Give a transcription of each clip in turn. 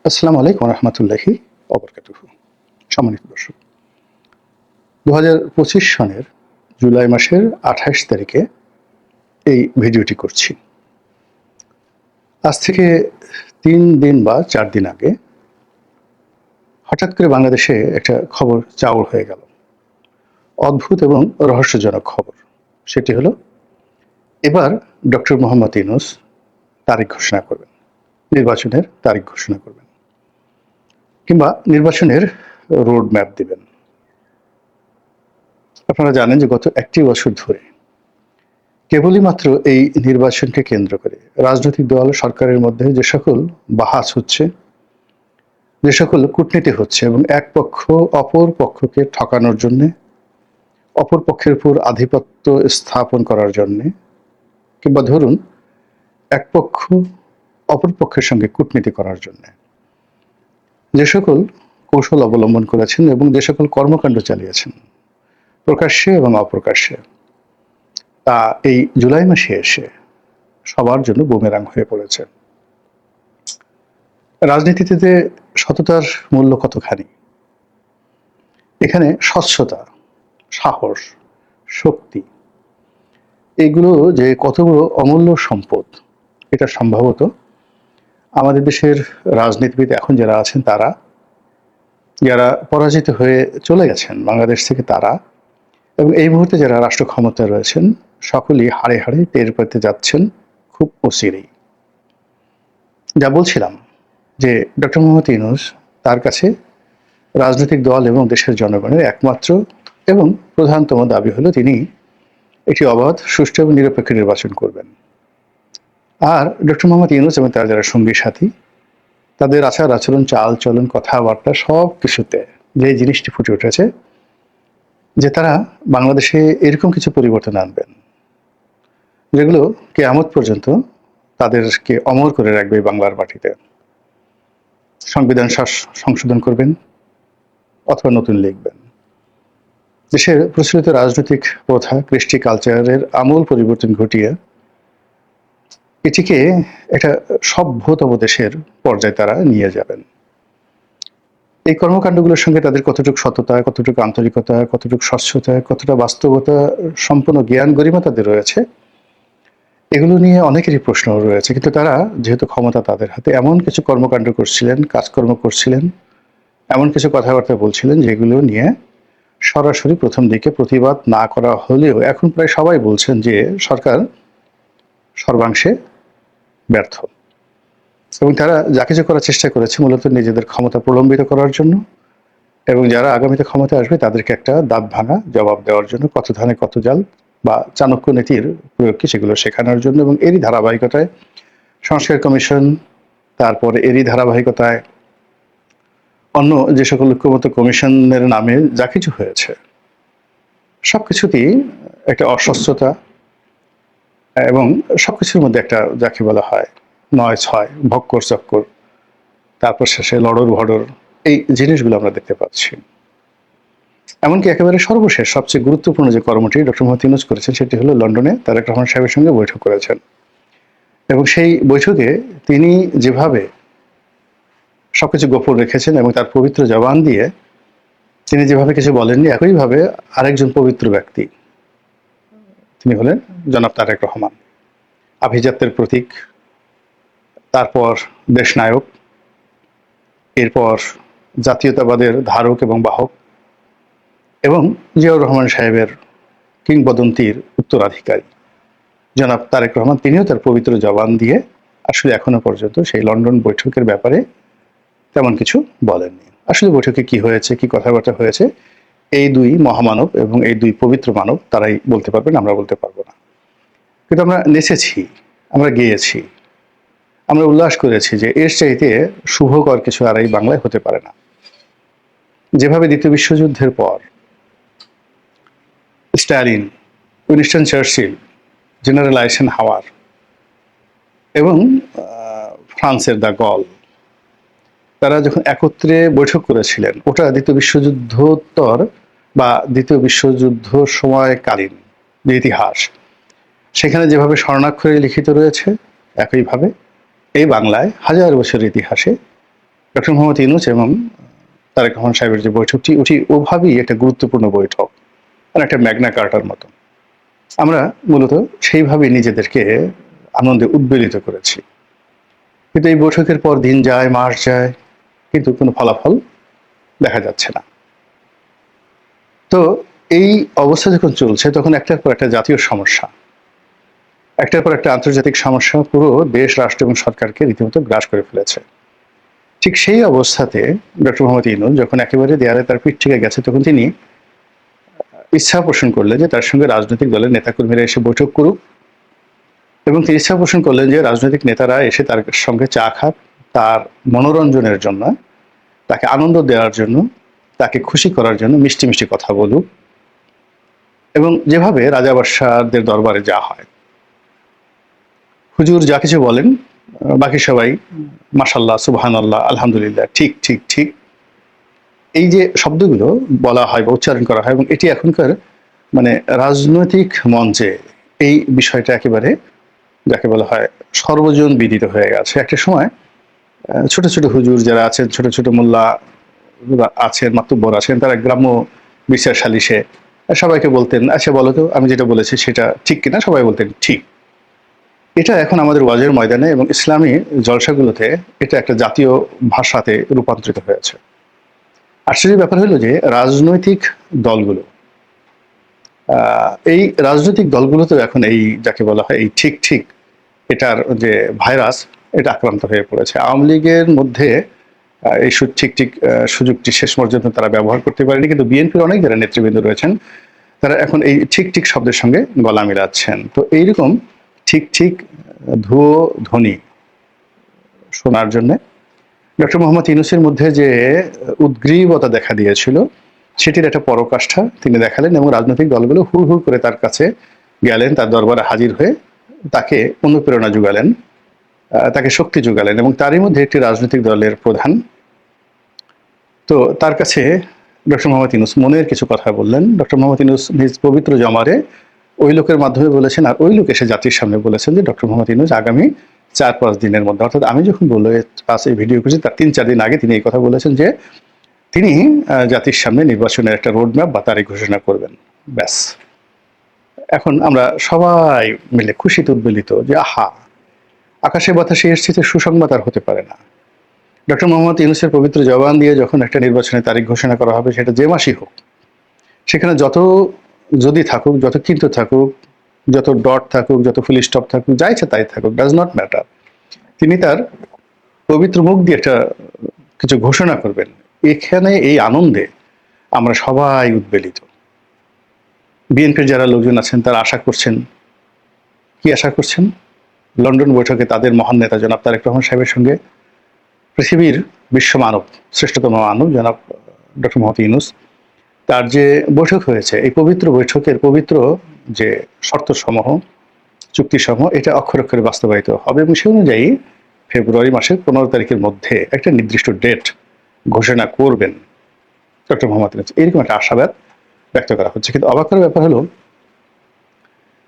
আসসালামু আলাইকুম রহমতুল্লাহি ওবরকাতুহু। সম্মানিত দর্শক, 2025 সনের জুলাই মাসের 28 তারিখে এই ভিডিওটি করছি। আজ থেকে 3 দিন বা 4 দিন আগে হঠাৎ করে বাংলাদেশে একটা খবর চাউর হয়ে গেল। অদ্ভুত এবং রহস্যজনক খবর। সেটি হলো, এবার ডক্টর মোহাম্মদ ইউনূস তারিখ ঘোষণা করবেন, নির্বাচনের তারিখ ঘোষণা করবেন, কিংবা নির্বাচনের রোড ম্যাপ দিবেন। আপনারা জানেন যে গত 1টি বছর ধরে কেবলই মাত্র এই নির্বাচনকে কেন্দ্র করে রাজনৈতিক দল সরকারের মধ্যে যে সকল বাহাস হচ্ছে, যে সকল কূটনীতি হচ্ছে এবং এক পক্ষ অপর পক্ষকে ঠকানোর জন্যে, অপর পক্ষের উপর আধিপত্য স্থাপন করার জন্যে, কিংবা ধরুন এক পক্ষ অপর পক্ষের সঙ্গে কূটনীতি করার জন্যে যে সকল কৌশল অবলম্বন করেছেন এবং যে সকল কর্মকাণ্ড চালিয়েছেন প্রকাশ্যে এবং অপ্রকাশ্যে, তা এই জুলাই মাসে এসে সবার জন্য বুমেরাং হয়ে পড়েছে। রাজনীতিতে সততার মূল্য কতখানি, এখানে স্বচ্ছতা, সাহস, শক্তি, এগুলো যে কত বড় অমূল্য সম্পদ, এটা সম্ভবত আমাদের দেশের রাজনীতিবিদ এখন যারা আছেন তারা, যারা পরাজিত হয়ে চলে গেছেন বাংলাদেশ থেকে তারা, এবং এই মুহূর্তে যারা রাষ্ট্র ক্ষমতায় রয়েছেন সকলেই হাড়ে হাড়ে টের পেতে যাচ্ছেন খুব অচিরেই। যা বলছিলাম যে ডক্টর মোহাম্মদ ইউনূস, তার কাছে রাজনৈতিক দল এবং দেশের জনগণের একমাত্র এবং প্রধানতম দাবি হলো তিনি একটি অবাধ, সুষ্ঠু এবং নিরপেক্ষ নির্বাচন করবেন। আর ডক্টর মোহাম্মদ ইউনূস এবং তার যারা সঙ্গী সাথী, তাদের আচার আচরণ, চাল চলন, কথাবার্তা সব কিছুতে যে জিনিসটি ফুটে উঠেছে যে তারা বাংলাদেশে এরকম কিছু পরিবর্তন আনবেন যেগুলো কিয়ামত পর্যন্ত তাদেরকে অমর করে রাখবে বাংলার মাটিতে। সংবিধান সংশোধন করবেন অথবা নতুন লিখবেন। দেশের প্রচলিত রাজনৈতিক প্রথা, কৃষ্টি, কালচারের আমূল পরিবর্তন ঘটিয়ে এটিকে একটা সভ্যতম দেশের পর্যায়ে তারা নিয়ে যাবেন। এই কর্মকাণ্ডগুলোর সঙ্গে তাদের কতটুকু সততা, কতটুকু আন্তরিকতা, কতটুকু স্বচ্ছতা, কতটা বাস্তবতা সম্পন্ন জ্ঞান গরিমা তাদের রয়েছে, এগুলো নিয়ে অনেকেরই প্রশ্ন রয়েছে। কিন্তু তারা যেহেতু ক্ষমতা তাদের হাতে, এমন কিছু কর্মকাণ্ড করছিলেন, কাজকর্ম করছিলেন, এমন কিছু কথাবার্তা বলছিলেন যেগুলো নিয়ে সরাসরি প্রথম দিকে প্রতিবাদ না করা হলেও এখন প্রায় সবাই বলছেন যে সরকার সর্বাংশে ব্যর্থ, এবং তারা যা কিছু করার চেষ্টা করেছে মূলত নিজেদের ক্ষমতা প্রলম্বিত করার জন্য, এবং যারা আগামীতে ক্ষমতায় আসবে তাদেরকে একটা দাঁত ভাঙা জবাব দেওয়ার জন্য, কত ধানে কত জাল বা চাণক্য নীতির প্রয়োগ কি সেগুলো শেখানোর জন্য। এবং এরই ধারাবাহিকতায় সংস্কার কমিশন, তারপরে এরই ধারাবাহিকতায় অন্য যে সকল ঐক্যমত্য কমিশনের নামে যা কিছু হয়েছে সবকিছুতেই একটা অস্বস্থতা এবং সবকিছুর মধ্যে একটা যাকে বলা হয় নয় ছয়, ভক্কর চক্কর, তারপর শেষে লড়র ভড়র, এই জিনিসগুলো আমরা দেখতে পাচ্ছি। এমনকি একেবারে সর্বশেষ সবচেয়ে গুরুত্বপূর্ণ যে কর্মটি ডক্টর মোহাম্মদ ইউনূস করেছেন সেটি হলো লন্ডনে তারেক রহমান সাহেবের সঙ্গে বৈঠক করেছেন, এবং সেই বৈঠকে তিনি যেভাবে সবকিছু গোপন রেখেছেন এবং তার পবিত্র জবান দিয়ে তিনি যেভাবে কিছু বলেননি, একইভাবে আরেকজন পবিত্র ব্যক্তি, তিনি হলেন জনাব তারেক রহমান, আভিজাত্যের প্রতীক, তারপর দেশনায়ক, এরপর জাতীয়তাবাদের ধারক এবং বাহক, এবং জিয়াউর রহমান সাহেবের কিংবদন্তির উত্তরাধিকারী জনাব তারেক রহমান, তিনিও তার পবিত্র জবান দিয়ে আসলে এখনো পর্যন্ত সেই লন্ডন বৈঠকের ব্যাপারে তেমন কিছু বলেননি। আসলে বৈঠকে কি হয়েছে, কি কথাবার্তা হয়েছে, এই দুই মহামানব এবং এই দুই পবিত্র মানব তারাই বলতে পারবেন, আমরা বলতে পারবো না। কিন্তু আমরা নেচেছি, আমরা গেয়েছি, আমরা উল্লাস করেছি যে এর চাইতে শুভকর কিছু আর এই বাংলায় হতে পারে না। যেভাবে দ্বিতীয় বিশ্বযুদ্ধের পর স্ট্যালিন, উইনস্টন চার্চিল, জেনারেল আইসেনহাওয়ার এবং ফ্রান্সের দ্য গল, তারা যখন একত্রে বৈঠক করেছিলেন, ওটা দ্বিতীয় বিশ্বযুদ্ধোত্তর বা দ্বিতীয় বিশ্বযুদ্ধ সময়কালীন যে ইতিহাস, সেখানে যেভাবে স্বর্ণাক্ষরে লিখিত রয়েছে একইভাবে এই বাংলায় হাজার বছরের ইতিহাসে ডক্টর মোহাম্মদ ইউনূস এবং তারেক রহমান সাহেবের যে বৈঠকটি, ওটি ওভাবেই একটা গুরুত্বপূর্ণ বৈঠক, মানে একটা ম্যাগনা কার্টার মতো। আমরা মূলত সেইভাবেই নিজেদেরকে আনন্দে উদ্বেলিত করেছি। কিন্তু এই বৈঠকের পর দিন যায়, মাস যায়, কিন্তু কোনো ফলাফল দেখা যাচ্ছে না। তো এই অবস্থা যখন চলছে, তখন একটার পর একটা জাতীয় সমস্যা, একটার পর একটা আন্তর্জাতিক সমস্যা পুরো দেশ, রাষ্ট্র এবং সরকারকে রীতিমতো গ্রাস করে ফেলেছে। ঠিক সেই অবস্থাতে ডক্টর মোহাম্মদ ইউনূস যখন একেবারে দেয়ালে তার পিঠ থেকে গেছে, তখন তিনি ইচ্ছা পোষণ করলেন যে তার সঙ্গে রাজনৈতিক দলের নেতাকর্মীরা এসে বৈঠক করুক, এবং তিনি ইচ্ছা পোষণ করলেন যে রাজনৈতিক নেতারা এসে তার সঙ্গে চা খাক, তার মনোরঞ্জনের জন্য, তাকে আনন্দ দেওয়ার জন্য, তাকে খুশি করার জন্য মিষ্টি মিষ্টি কথা বলুক, এবং যেভাবে রাজা বাদশাহদের দরবারে যা হয়, হুজুর যা কিছু বলেন বাকি সবাই মাশাল্লাহ, সুবহানাল্লাহ, আলহামদুলিল্লাহ, ঠিক ঠিক ঠিক, এই যে শব্দগুলো বলা হয় বা উচ্চারণ করা হয়, এবং এটি এখনকার মানে রাজনৈতিক মঞ্চে এই বিষয়টা একেবারে যাকে বলা হয় সর্বজন বিদিত হয়ে গেছে। একটা সময় ছোট ছোট হুজুর যারা আছেন, ছোট ছোট মোল্লা আছেন, মাতুব্বর আছেন, তারা গ্রাম্য বিচার সালিশে সবাইকে বলতেন, আচ্ছা বলো তো আমি যেটা বলেছি সেটা ঠিক কিনা, সবাই বলতেন ঠিক। এটা এখন আমাদের ওয়াজের ময়দানে এবং ইসলামী জলসাগুলোতে এটা একটা জাতীয় ভাষাতে রূপান্তরিত হয়েছে। আশ্চর্যের ব্যাপার হলো যে রাজনৈতিক দলগুলো, এই রাজনৈতিক দলগুলোতেও এখন এই যাকে বলা হয় এই ঠিক ঠিক এটার যে ভাইরাস, এটা আক্রান্ত হয়ে পড়েছে। আওয়ামী লীগের মধ্যে এই ঠিক ঠিক সুযোগটি শেষ পর্যন্ত তারা ব্যবহার করতে পারেনি, কিন্তু বিএনপির অনেক যারা নেতৃবৃন্দ রয়েছেন তারা এখন এই ঠিক ঠিক শব্দের সঙ্গে গলা মিলাচ্ছেন। তো এইরকম ঠিক ঠিক ধুয়ো ধ্বনি শোনার জন্য ডক্টর মোহাম্মদ ইউনূসের মধ্যে যে উদ্গ্রীবতা দেখা দিয়েছিল, সেটির একটা পরাকাষ্ঠা তিনি দেখালেন, এবং রাজনৈতিক দলগুলো হু হু করে তার কাছে গেলেন, তার দরবারে হাজির হয়ে তাকে অনুপ্রেরণা যোগালেন, তাকে শক্তি যোগালেন, এবং তারই মধ্যে একটি রাজনৈতিক দলের প্রধান। তো তার কাছে ডক্টর মোহাম্মদ ইউনূস মনের কিছু কথা বললেন। ডক্টর মোহাম্মদ ইউনূস নিজ পবিত্র জমারে ওই লোকের মাধ্যমে বলেছেন, আর ওই লোক এসে জাতির সামনে বলেছেন যে ডক্টর মোহাম্মদ ইউনূস আগামী 4-5 দিনের মধ্যে, অর্থাৎ আমি যখন বললো এই ভিডিও করছি তার 3-4 দিন আগে তিনি এই কথা বলেছেন যে তিনি জাতির সামনে নির্বাচনের একটা রোডম্যাপ বা তারিখ ঘোষণা করবেন। ব্যাস, এখন আমরা সবাই মিলে খুশিতে উদ্বেলিত যে আহা, আকাশে বাতাসে এসেছে, সুসংবাদ আর হতে পারে না। ডক্টর মোহাম্মদ ইউনূসের পবিত্র জবান দিয়ে যখন একটা নির্বাচনের তারিখ ঘোষণা করা হবে, সেটা যে মাসই হোক, সেখানে যত যদি থাকুক, যত কিন্তু থাকুক, যত ডট থাকুক, যত ফুল স্টপ থাকুক, যা ইচ্ছা তাই থাকুক, ডাজ নট ম্যাটার, তিনি তার পবিত্র মুখ দিয়ে একটা কিছু ঘোষণা করবেন। এখানে এই আনন্দে আমরা সবাই উদ্বেলিত। বিএনপির যারা লোকজন আছেন তারা আশা করছেন, কি আশা করছেন? লন্ডন বৈঠকে তাদের মহান নেতা জনাব তারেক রহমান সাহেবের সঙ্গে পৃথিবীর বিশ্ব মানব, শ্রেষ্ঠতম মানব জনাব ডক্টর মোহাম্মদ ইউনূস, তার যে বৈঠক হয়েছে, এই পবিত্র বৈঠকের পবিত্র যে শর্তসমূহ, চুক্তিসমূহ, এটা অক্ষরে অক্ষরে বাস্তবায়িত হবে, এবং সে অনুযায়ী ফেব্রুয়ারি মাসের 15 তারিখের মধ্যে একটা নির্দিষ্ট ডেট ঘোষণা করবেন ডক্টর মোহাম্মদ ইউনূস, এরকম একটা আশাবাদ ব্যক্ত করা হচ্ছে। কিন্তু অবাক করার ব্যাপার হলো,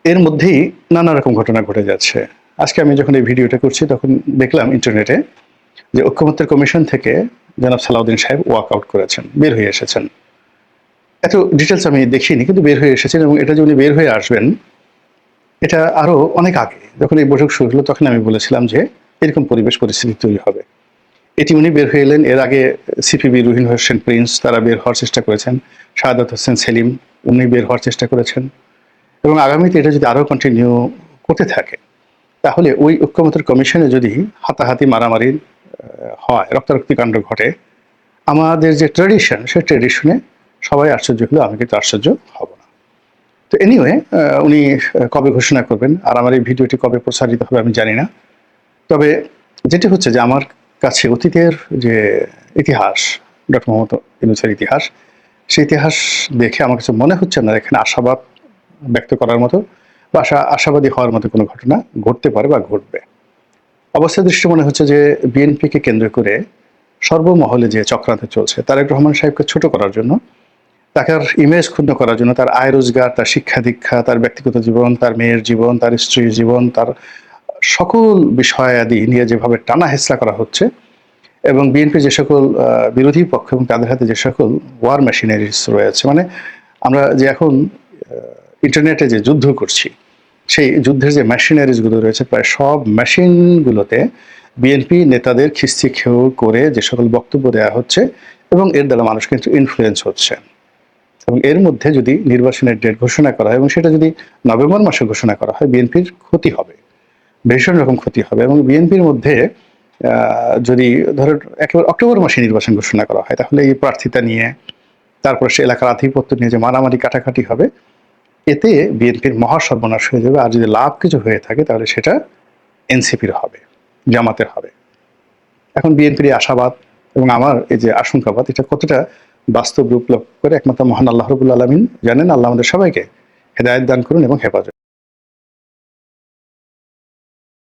এর মধ্যেই নানা রকম ঘটনা ঘটে যাচ্ছে। আজকে আমি যখন এই ভিডিওটা করছি তখন দেখলাম ইন্টারনেটে যে ঐক্যমত্যের কমিশন থেকে জনাব সালাউদ্দিন সাহেব ওয়াক আউট করেছেন, বের হয়ে এসেছেন। এত ডিটেলস আমি দেখিনি, কিন্তু বের হয়ে এসেছেন, এবং এটা যে উনি বের হয়ে আসবেন, এটা আরো অনেক আগে যখন এই বৈঠক শুরু হলো তখন আমি বলেছিলাম যে এরকম পরিবেশ পরিস্থিতি তৈরি হবে। এটি উনি বের হয়ে এলেন। এর আগে সিপিবি রুহিন হোসেন প্রিন্স তারা বের হওয়ার চেষ্টা করেছেন, শাহাদাত হোসেন সেলিম উনি বের হওয়ার চেষ্টা করেছেন, এবং আগামীতে এটা যদি আরো কন্টিনিউ করতে থাকে, তাহলে ওই ঐক্যমত্যের কমিশনে যদি হাতাহাতি মারামারি হয়, রক্তারক্তি কাণ্ড ঘটে, আমাদের যে ট্র্যাডিশন, সেই ট্র্যাডিশনে সবাই আশ্চর্য হলেও আমি কিন্তু আশ্চর্য হব না। তো এনিওয়ে, উনি কবে ঘোষণা করবেন আর আমার এই ভিডিওটি কবে প্রচারিত হবে আমি জানি না। তবে যেটি হচ্ছে যে আমার কাছে অতীতের যে ইতিহাস, ডক্টর মোহাম্মদ ইউনূসের ইতিহাস, সেই ইতিহাস দেখে আমার কাছে মনে হচ্ছে না এখানে আশাবাদ ব্যক্ত করার মতো বা আশাবাদী হওয়ার মতো কোনো ঘটনা ঘটতে পারে বা ঘটবে। অবস্থা দৃষ্টি মনে হচ্ছে যে বিএনপিকে কেন্দ্র করে সর্বমহলে যে চক্রান্ত চলছে, তারেক রহমান সাহেবকে ছোট করার জন্য, তাকে ইমেজ ক্ষুণ্ণ করার জন্য, তার আয় রোজগার, তার শিক্ষা দীক্ষা, তার ব্যক্তিগত জীবন, তার মেয়ের জীবন, তার স্ত্রীর জীবন, তার সকল বিষয়াদি নিয়ে যেভাবে টানা হেঁচড়া করা হচ্ছে, এবং বিএনপি যে সকল বিরোধী পক্ষ এবং তাদের হাতে যে সকল ওয়ার মেশিনারিজ রয়েছে, মানে আমরা যে এখন ইন্টারনেটে যে যুদ্ধ করছি, সেই যুদ্ধের যে মেশিনারিজগুলো রয়েছে প্রায় সব মেশিনগুলোতে বিএনপি নেতাদের খিস্তি খেউ করে যে সকল বক্তব্য দেওয়া হচ্ছে, এবং এর দ্বারা মানুষ কিন্তু ইনফ্লুয়েন্স হচ্ছে। এবং এর মধ্যে যদি নির্বাচনের ডেট ঘোষণা করা হয় এবং সেটা যদি নভেম্বর মাসে ঘোষণা করা হয়, বিএনপির ক্ষতি হবে, ভীষণ রকম ক্ষতি হবে। এবং বিএনপির মধ্যে যদি ধরো একেবারে অক্টোবর মাসে নির্বাচন ঘোষণা করা হয়, তাহলে এই প্রার্থিতা নিয়ে, তারপর সে এলাকার আধিপত্য নিয়ে যে মারামারি কাটাকাটি হবে, এতে বিএনপির মহা সর্বনাশ হয়ে যাবে। আর যদি লাভ কিছু হয়ে থাকে তাহলে সেটা এনসিপির হবে, জামাতের হবে। এখন বিএনপির আশাবাদ এবং আমার এই যে আশঙ্কাবাদ, এটা কতটা বাস্তব রূপ লাভ করে একমাত্র মহান আল্লাহ রাব্বুল আলামিন জানেন। আল্লাহ আমাদের সবাইকে হেদায়েত দান করুন এবং হেফাজত